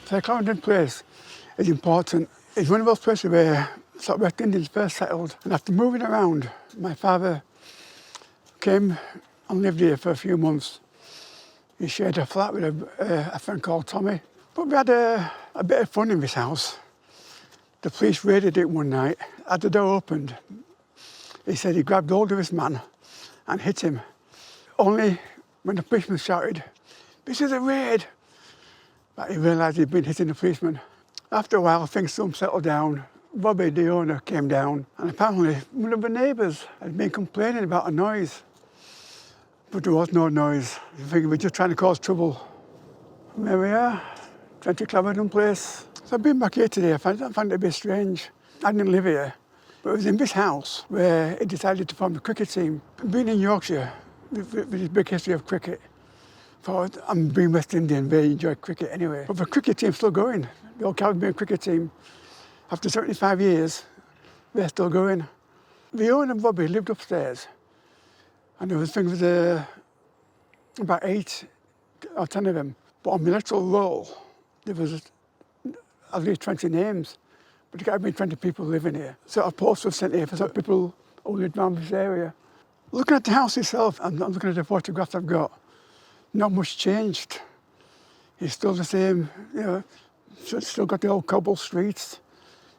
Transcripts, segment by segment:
So Clarendon Place is important. It's one of those places where sort of West Indians first settled. And after moving around, my father came and lived here for a few months. He shared a flat with a friend called Tommy. But we had a bit of fun in this house. The police raided it one night. As the door opened, he said he grabbed hold of this man and hit him. Only when the policeman shouted, "This is a raid," that he realised he'd been hitting the policeman. After a while, things soon settled down. Bobby, the owner, came down, and apparently one of the neighbours had been complaining about a noise. But there was no noise. I think he was just trying to cause trouble. And there we are, 20 Clarendon Place. So I've been back here today. I found it a bit strange. I didn't live here, but it was in this house where he decided to form the cricket team. Being in Yorkshire, with this big history of cricket, I'm being West Indian, they enjoy cricket anyway. But the cricket team's still going. The old Caribbean cricket team, after 75 years, they're still going. The owner and Bobby lived upstairs, and there was about 8 or 10 of them. But on the electoral roll, there was at least 20 names, but there can't be 20 people living here. So a post was sent here for some people who lived around this area. Looking at the house itself, I'm looking at the photographs I've got, not much changed. It's still the same, it's still got the old cobble streets,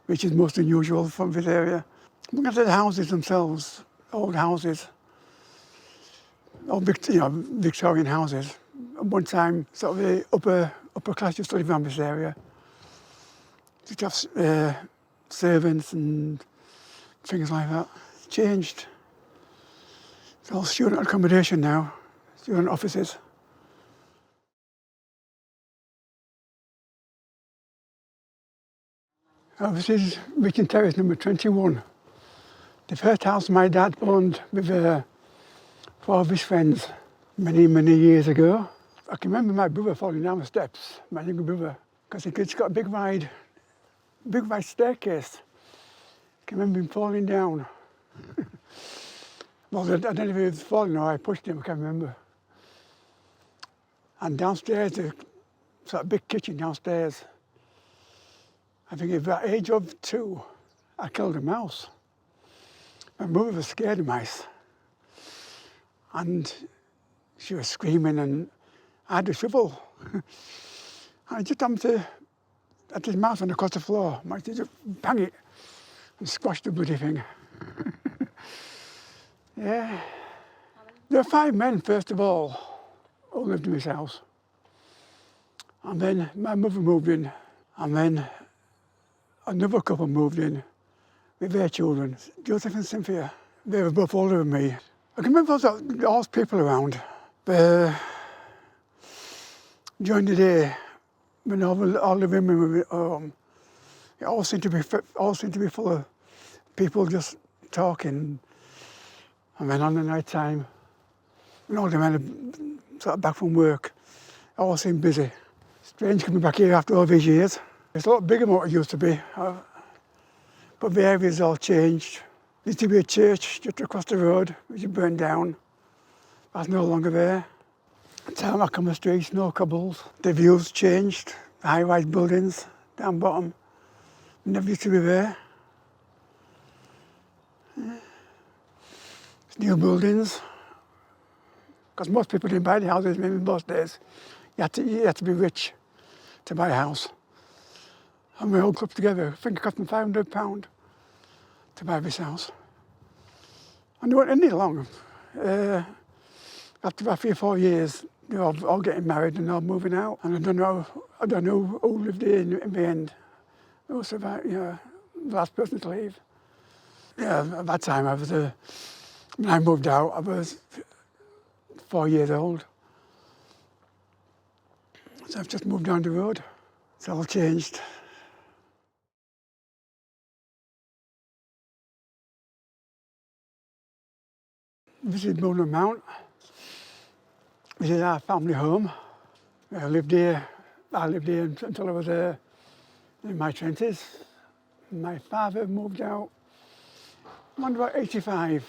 which is most unusual from this area. Looking at the houses themselves, old houses, old Victorian houses. At one time, sort of the upper class used to live around this area. You'd have servants and things like that. It's changed. It's all student accommodation now, student offices. This is Richard Terrace number 21. The first house my dad owned with 4 of his friends many, many years ago. I can remember my brother falling down the steps, my younger brother, because he's got a big wide staircase. I can remember him falling down. Well, I don't know if he was falling or I pushed him, I can't remember. And downstairs, there's a big kitchen downstairs. I think at the age of 2, I killed a mouse. My mother was scared of mice. And she was screaming and I had a shovel. I just happened to at this mouse on across the floor. I just bang it and squash the bloody thing. Yeah. There were 5 men, first of all, who lived in this house. And then my mother moved in, and then another couple moved in with their children, Joseph and Cynthia. They were both older than me. I can remember there was all people around. During the day, when all the women were home, it all seemed to be full of people just talking. And then on the night time, when all the men are sort of back from work, it all seemed busy. Strange coming back here after all these years. It's a lot bigger than what it used to be, but the area's all changed. There used to be a church just across the road, which had burned down. That's no longer there. Tarmac on the streets, no cobbles. The views changed. High-rise buildings down bottom never used to be there. New buildings, because most people didn't buy the houses maybe in those days. You had to be rich to buy a house. And we all clubbed together. I think it cost me £500 to buy this house. And they weren't in it long. After about 3 or 4 years, they were all getting married and all moving out. And I don't know who lived here in the end. It was about, the last person to leave. Yeah, at that time when I moved out, I was 4 years old. So I've just moved down the road. It's all changed. This is Moulin Mount. This is our family home. I lived here until I was in my 20s. My father moved out around about 85.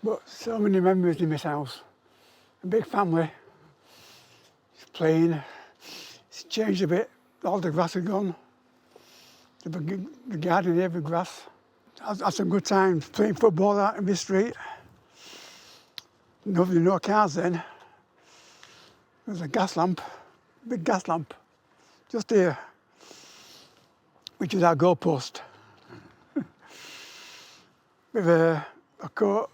But so many memories in this house. A big family. It's plain. It's changed a bit all the grass had gone. The garden here with grass. I had some good times playing football out in the street. No cars then. There was a gas lamp, big gas lamp, just here, which is our goalpost. With a coat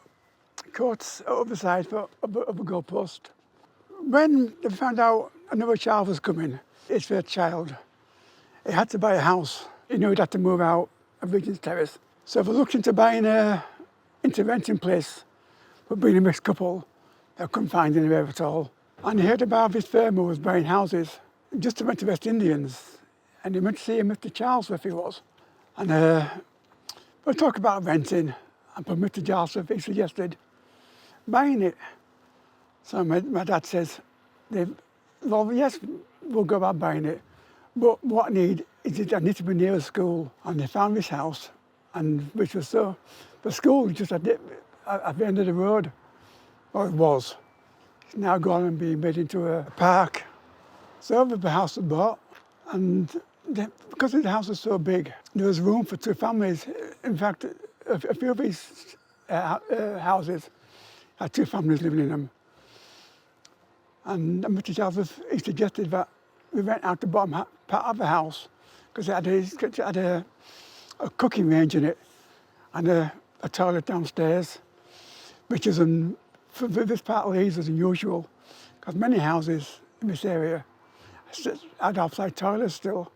over the side of a goalpost. When they found out another child was coming, his first child, he had to buy a house. He knew he'd have to move out of Regent's Terrace. So they looked into buying into renting place, but being a mixed couple, they couldn't find anywhere at all. And he heard about this firm who was buying houses just to rent to West Indians, and he went to see Mr. Charlesworth he was. And we'll talk about renting, and for Mr. Charlesworth he suggested buying it. So my dad says, well, yes, we'll go about buying it, but what I need is I need to be near a school. And they found this house, and which was the school just at the end of the road, or it was. It's now gone and being made into a park. So the house was bought, and because the house was so big, there was room for 2 families. In fact, a few of these houses had 2 families living in them. And Mr. Charles, he suggested that we rent out the bottom part of the house because it had a cooking range in it and a toilet downstairs, which is for this part of Leeds is unusual because many houses in this area had outside toilets still.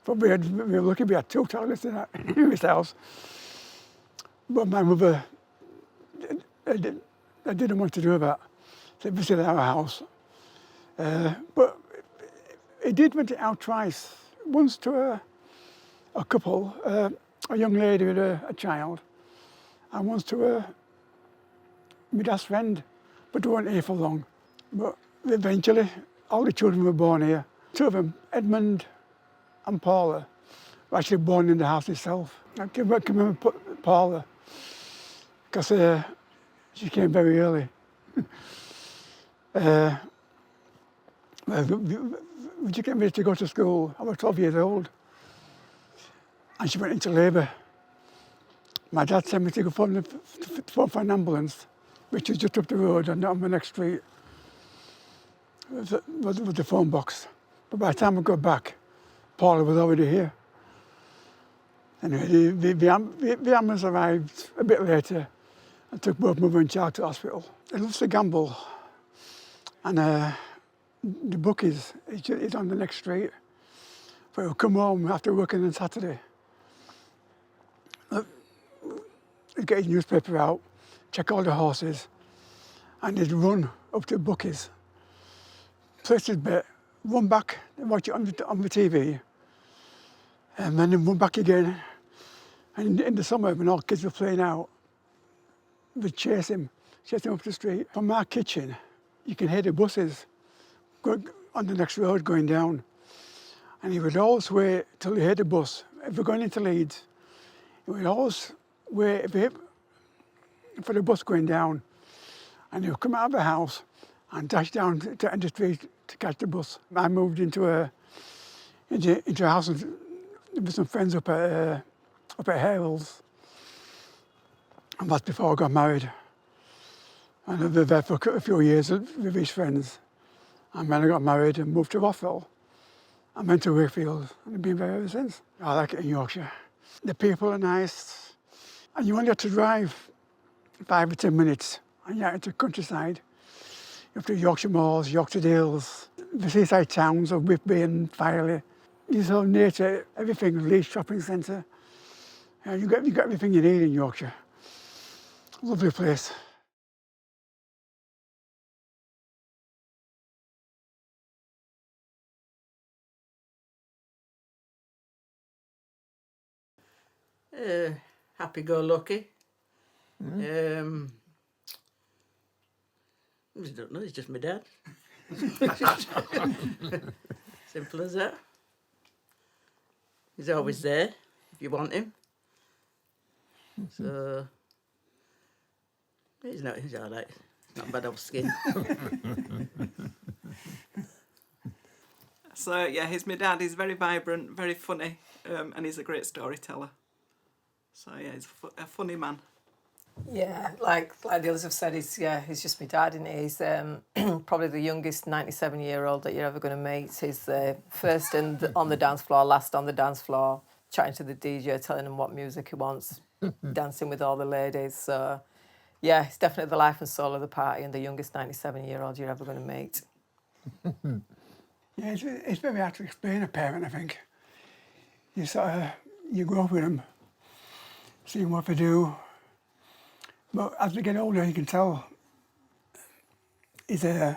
But we were lucky we had 2 toilets in this house. But my mother, I didn't want to do that. So this is our house. But he did rent it out twice. Once to a couple, a young lady with a child, and once to my dad's friend, but they weren't here for long. But eventually, all the children were born here. 2 of them, Edmund and Paula, were actually born in the house itself. I can remember Paula, because she came very early. When she came ready to go to school, I was 12 years old, and she went into labour. My dad sent me to go phone for an ambulance, which was just up the road and on the next street with the phone box. But by the time I got back, Paula was already here. Anyway, the ambulance arrived a bit later and took both mother and child to hospital. He loves to gamble, and the bookies is on the next street. But he'll come home after working on Saturday. He'd get his newspaper out, check all the horses, and he'd run up to the bookies, place his bet, run back and watch it on the TV, and then run back again. And in the summer, when all kids were playing out, we'd chase him up the street. From our kitchen, you can hear the buses on the next road going down. And he would always wait till he heard the bus. If we're going into Leeds, he would always wait for the bus going down. And he would come out of the house and dash down to end the street to catch the bus. I moved into a house with some friends up at Hales. And that's before I got married. And I lived there for a few years with his friends. And then I got married and moved to Rothwell. I went to Wakefield and I've been there ever since. I like it in Yorkshire. The people are nice. And you only have to drive 5 or 10 minutes and you're into the countryside. You have to Yorkshire Moors, Yorkshire Dales, the seaside towns of Whitby and Firely. You're so near to everything, Leeds Shopping Centre. You've got everything you need in Yorkshire. Lovely place. Happy-go-lucky. I don't know, he's just my dad. Simple as that. He's always there if you want him. So he's all right. He's not a bad old skin. So yeah, he's my dad. He's very vibrant, very funny, and he's a great storyteller. So yeah, he's a funny man. Yeah, like the others have said, he's just my dad, and he's probably the youngest 97-year-old that you're ever going to meet. He's first on the dance floor, last on the dance floor, chatting to the DJ, telling him what music he wants, dancing with all the ladies. So yeah, he's definitely the life and soul of the party, and the youngest 97-year-old you're ever going to meet. Yeah, it's very hard to explain a parent, I think. You grow up with them, seeing what they do. But as they get older, you can tell he's as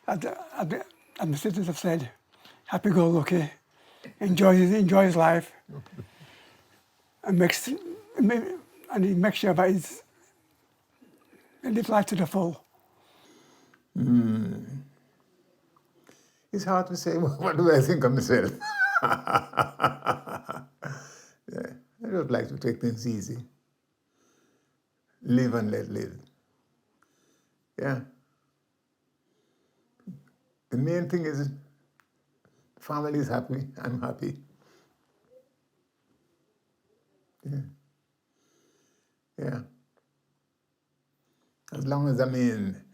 the sisters have said, happy-go-lucky, enjoys life, and he makes sure that he lives life to the full. It's hard to say what do I think of myself. Yeah, I don't like to take things easy. Live and let live. Yeah. The main thing is family is happy, I'm happy. Yeah. Yeah. As long as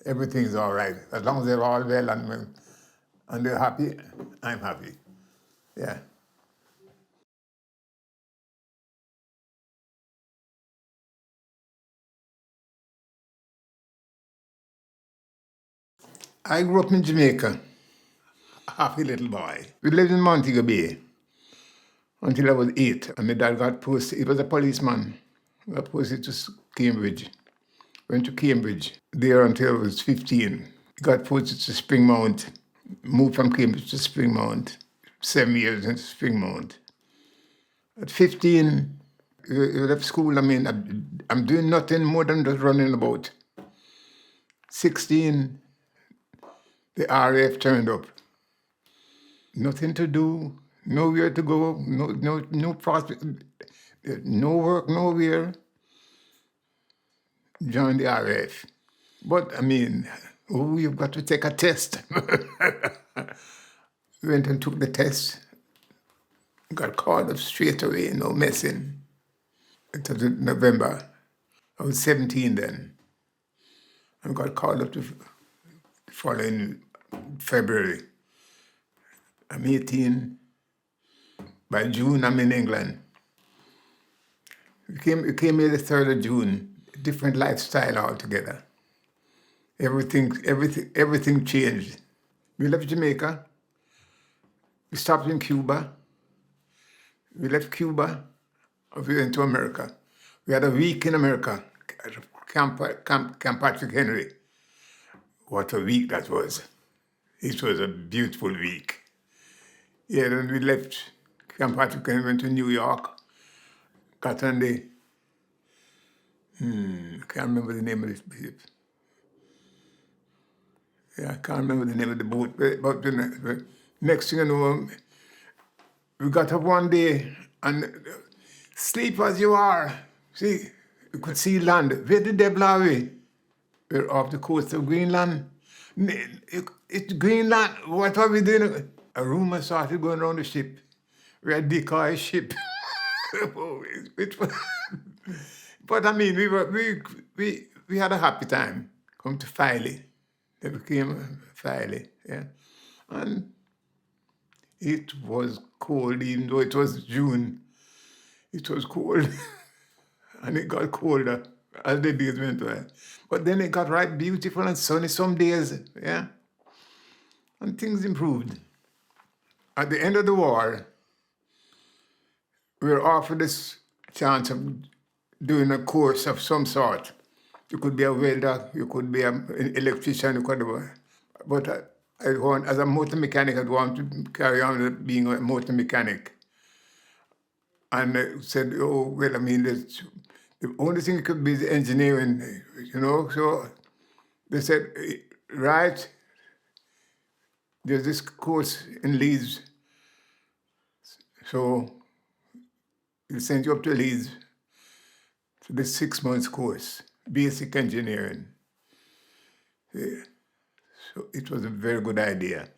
everything's all right. As long as they're all well and they're happy, I'm happy. Yeah. I grew up in Jamaica, a happy little boy. We lived in Montego Bay until I was 8. And my dad got posted, he was a policeman, got posted to Cambridge. Went to Cambridge, there until I was 15. Got posted to Springmount, moved from Cambridge to Springmount, 7 years in Springmount. At 15, you left school, I'm doing nothing more than just running about. 16, the RAF turned up. Nothing to do, nowhere to go, no prospect, no work, nowhere. Joined the RAF. But you've got to take a test. Went and took the test. Got called up straight away, no messing. It was in November. I was 17 then. And got called up the following February. I'm 18. By June, I'm in England. We came here the 3rd of June. Different lifestyle altogether. Everything changed. We left Jamaica. We stopped in Cuba. We left Cuba. We went to America. We had a week in America at Camp Patrick Henry. What a week that was. It was a beautiful week. Yeah, then we left Camp Patrick Henry, went to New York, got on the, I can't remember the name of this ship. Yeah, I can't remember the name of the boat, but the next thing you know, we got up one day and sleep as you are. See, you could see land. Where did they blow away? We're off the coast of Greenland. It's Greenland. What are we doing? A rumor started going around the ship. We had decoy ship. But we had a happy time. Come to Filey. They became Filey, yeah. And it was cold, even though it was June. It was cold. And it got colder as the days went by. But then it got right beautiful and sunny some days, yeah. And things improved. At the end of the war, we were offered this chance of doing a course of some sort. You could be a welder, you could be an electrician, you could be, but as a motor mechanic, I'd want to carry on being a motor mechanic. And I said, oh, well, the only thing it could be is engineering, So they said, right, there's this course in Leeds. So we'll send you up to Leeds for this 6 months course, basic engineering. Yeah. So it was a very good idea.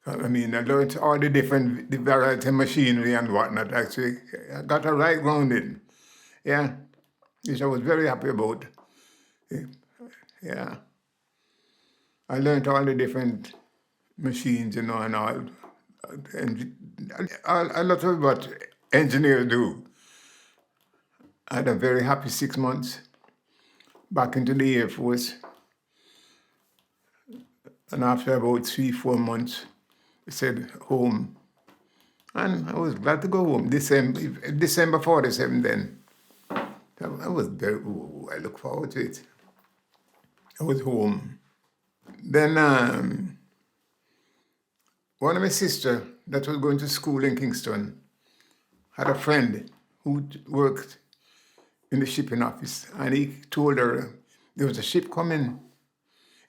I mean, I learned all the variety of machinery and whatnot. Actually, I got a right grounding. Yeah, which I was very happy about. Yeah. I learned all the different machines, and all. And a lot of what engineers do. I had a very happy 6 months back into the Air Force. And after about 3-4 months, I said home. And I was glad to go home. December 47 then. I was very, I look forward to it. I was home. Then one of my sisters that was going to school in Kingston had a friend who worked in the shipping office, and he told her there was a ship coming.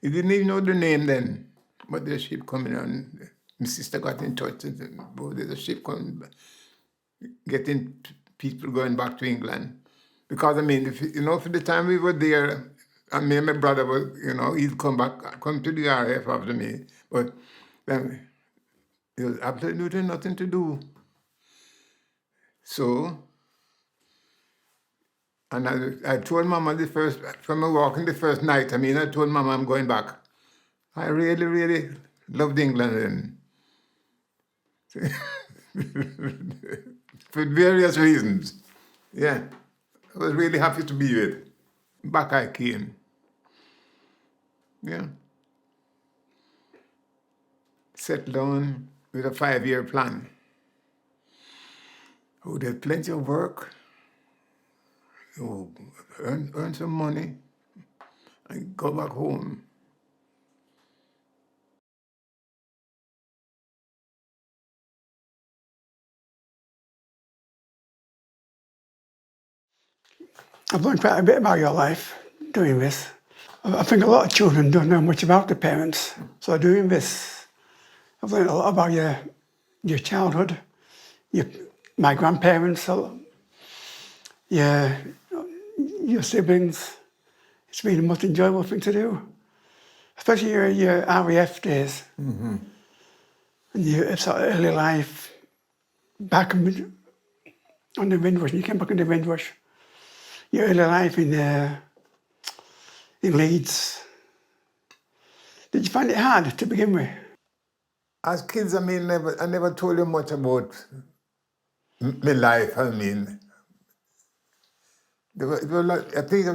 He didn't even know the name then, but there's a ship coming, and my sister got in touch and said, "Oh, there's a ship coming, getting people going back to England." Because, I mean, for the time we were there, and me and my brother was, he'd come to the RAF after me, but then there was absolutely nothing to do. So, and I told Mama from walking the first night, I told Mama I'm going back. I really, really loved England for various reasons. Yeah, I was really happy to be with. Back I came. Yeah. Settled down with a 5-year plan. Oh, there's plenty of work. Oh, earn some money and go back home. I've learned quite a bit about your life doing this. I think a lot of children don't know much about their parents. So doing this, I've learned a lot about your childhood, my grandparents, your siblings. It's been the most enjoyable thing to do, especially your RAF days. Mm-hmm. And your sort of early life back on the Windrush. You came back on the Windrush. Your early life in Leeds. Did you find it hard to begin with? As kids, I never told you much about my life. I think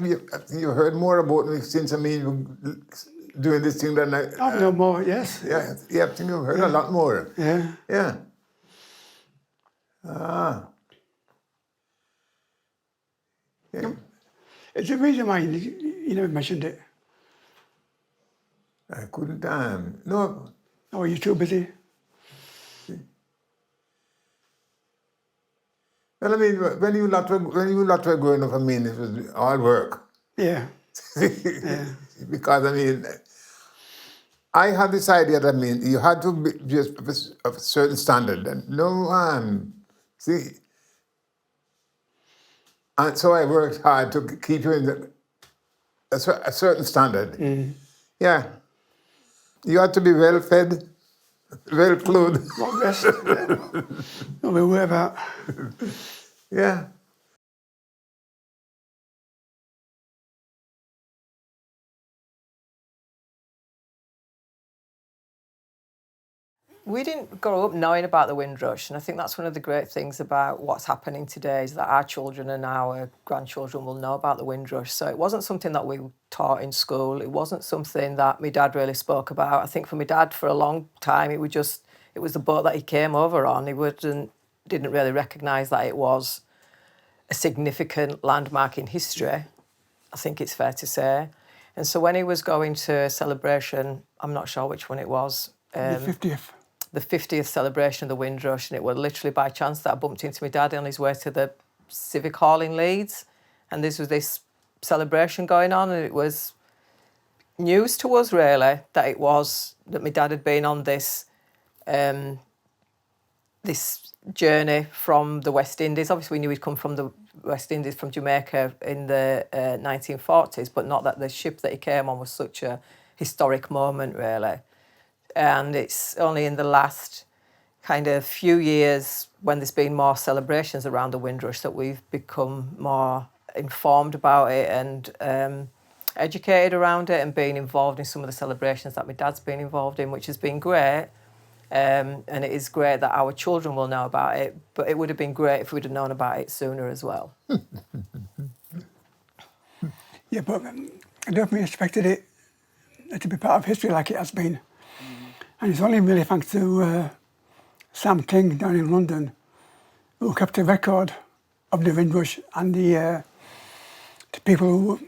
you heard more about me since doing this thing than I. Oh, no more, yes. Yeah, I think you've heard a lot more. Yeah. Yeah. Yeah. It's the reason why you never mentioned it. I couldn't. No. Or were you too busy? Well, when you lot were growing up, it was all work. Yeah. Yeah. Because I had this idea that you had to be just of a certain standard, and and so I worked hard to keep you in a certain standard. Mm. Yeah, you had to be well fed, well clothed. Not rest. No, we worry about. Yeah. We didn't grow up knowing about the Windrush, and I think that's one of the great things about what's happening today is that our children and our grandchildren will know about the Windrush. So it wasn't something that we taught in school. It wasn't something that my dad really spoke about. I think for my dad, for a long time, it was the boat that he came over on. He didn't really recognise that it was a significant landmark in history, I think it's fair to say. And so when he was going to a celebration, I'm not sure which one it was. The 50th. The 50th celebration of the Windrush, and it was literally by chance that I bumped into my dad on his way to the Civic Hall in Leeds, and this celebration going on, and it was news to us really that my dad had been on this journey from the West Indies. Obviously we knew he'd come from the West Indies, from Jamaica in the 1940s, but not that the ship that he came on was such a historic moment really. and it's only in the last kind of few years when there's been more celebrations around the Windrush that we've become more informed about it and educated around it and being involved in some of the celebrations that my dad's been involved in, which has been great. And it is great that our children will know about it, but it would have been great if we'd have known about it sooner as well. Yeah, but I definitely expected it to be part of history like it has been. And it's only really thanks to Sam King down in London, who kept a record of the Windrush and the people who,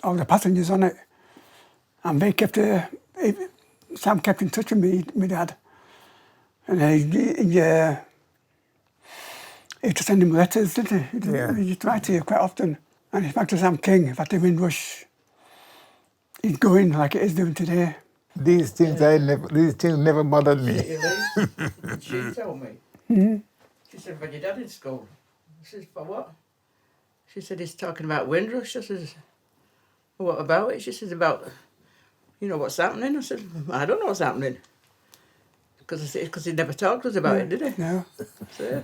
all the passengers on it. And they kept Sam kept in touch with me, my dad. And he used to send him letters, didn't he? He used to write to you quite often. And it's back to Sam King, that the Windrush is going like it is doing today. These things never bothered me. She told me. She said, when your dad in school? I said, for what? She said, he's talking about Windrush. I said, what about it? She said, about, what's happening? I said, I don't know what's happening. Because he never talked to us about it, did he? No. So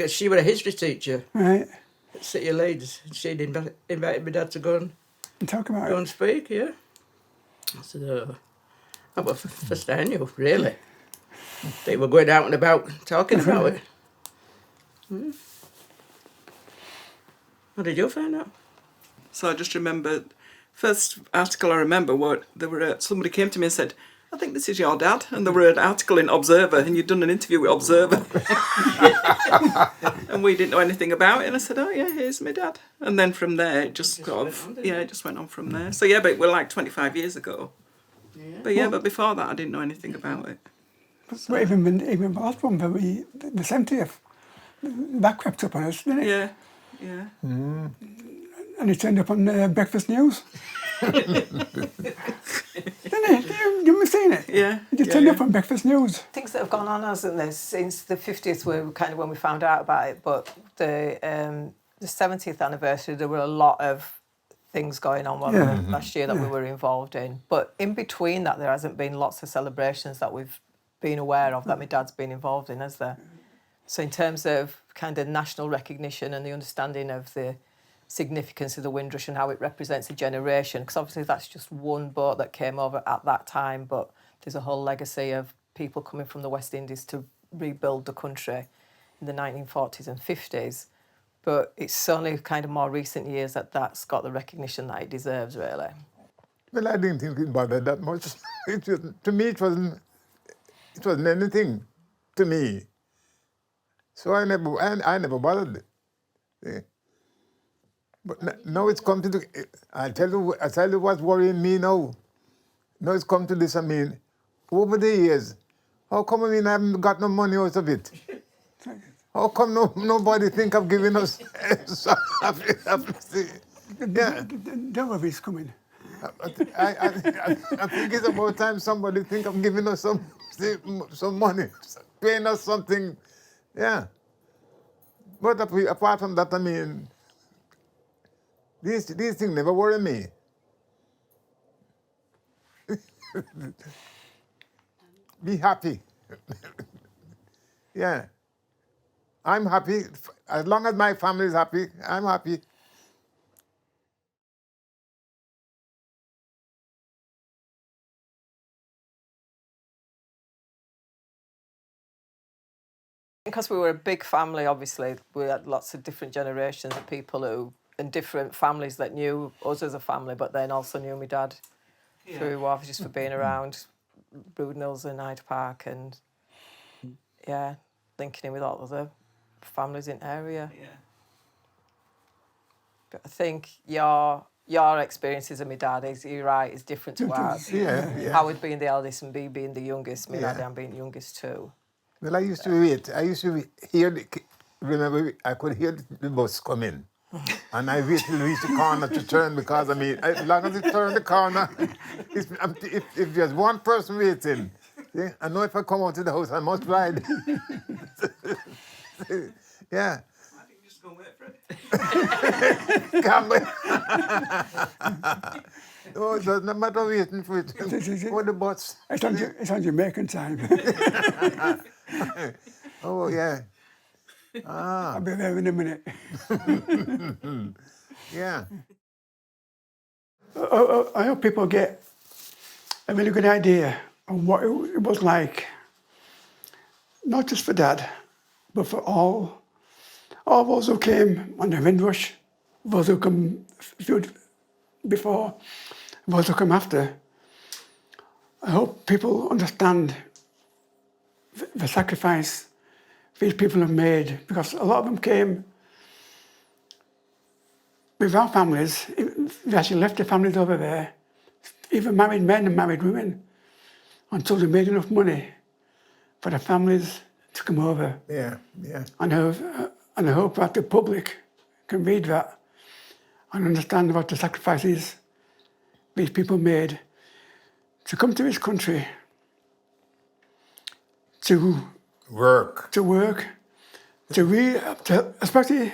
she was a history teacher Right. at City Leeds. She'd invited my dad to go And talk about and it. speak, yeah. I said, that was first I knew, really. They were going out and about talking about it. How did you find out? So I just remember, first article I remember, somebody came to me and said, I think this is your dad. And there were an article in Observer, and you'd done an interview with Observer. And we didn't know anything about it. And I said, oh, yeah, here's my dad. And then from there, it just went on from there. So, yeah, but we're like 25 years ago. Yeah. But before that, I didn't know anything about it. But even the last one, the 70th, that crept up on us, didn't it? Yeah. And it turned up on Breakfast News. Didn't it? You must have seen it? Yeah. It just turned up on Breakfast News. Things that have gone on, hasn't there, since the 50th were kind of when we found out about it, but the 70th anniversary, there were a lot of things going on last year that we were involved in. But in between that, there hasn't been lots of celebrations that we've been aware of that my dad's been involved in, has there? So in terms of kind of national recognition and the understanding of the significance of the Windrush and how it represents a generation, because obviously that's just one boat that came over at that time, but there's a whole legacy of people coming from the West Indies to rebuild the country in the 1940s and 50s. But it's only kind of more recent years that that's got the recognition that it deserves, really. Well, I didn't think about it that much. To me, it wasn't anything to me. So I never bothered it. Yeah. But now it's come to the. I tell you what's worrying me now. Now it's come to this. I mean, over the years, how come I haven't got no money out of it? How come nobody think of giving us? Yeah. The worries coming. I think it's about time somebody think of giving us some money, paying us something. Yeah. But apart from that, I mean, these things never worry me. Be happy. Yeah. I'm happy. As long as my family is happy, I'm happy. Because we were a big family, obviously, we had lots of different generations of people and different families that knew us as a family, but then also knew my dad through WAF, just for being around Broodnills and Hyde Park and, linking in with all other families in the area. Yeah. But I think your experiences of my dad you're right, is different to ours. Yeah. Howard being the eldest and me being the youngest, my dad being the youngest too. Well, I used to wait. I used to hear remember, I could hear the bus come in. And I wait till it reached the corner to turn because, I mean, as long as it turned the corner, if there's one person waiting, I know if I come out to the house, I must ride. Yeah. I think you just go and wait for it. Can't wait. Oh, it doesn't matter waiting for it. Oh, the bus. It's on Jamaican time. Oh, yeah. I'll be there in a minute. Yeah. I hope people get a really good idea of what it was like, not just for Dad, but for all those who came on the Windrush, those who come before, those who come after. I hope people understand the sacrifice these people have made, because a lot of them came without families. They actually left their families over there, even married men and married women, until they made enough money for the families to come over. Yeah, yeah. And I hope that the public can read that and understand what the sacrifices these people made to come to this country, to Work. Especially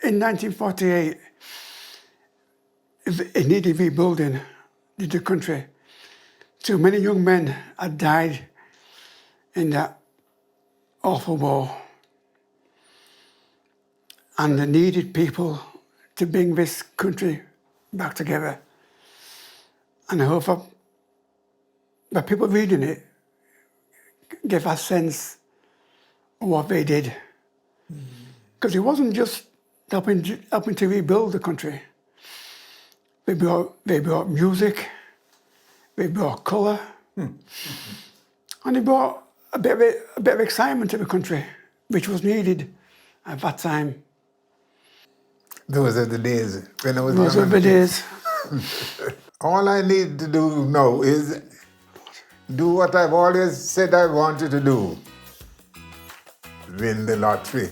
in 1948, it needed rebuilding, the country. Too many young men had died in that awful war. And they needed people to bring this country back together. And I hope that people reading it give a sense of what they did. Because it wasn't just helping to rebuild the country. They brought music, they brought colour, and they brought a bit of excitement to the country, which was needed at that time. Those are the days when I was Those young. were the days. All I need to do now is do what I've always said I wanted to do. Win the lottery.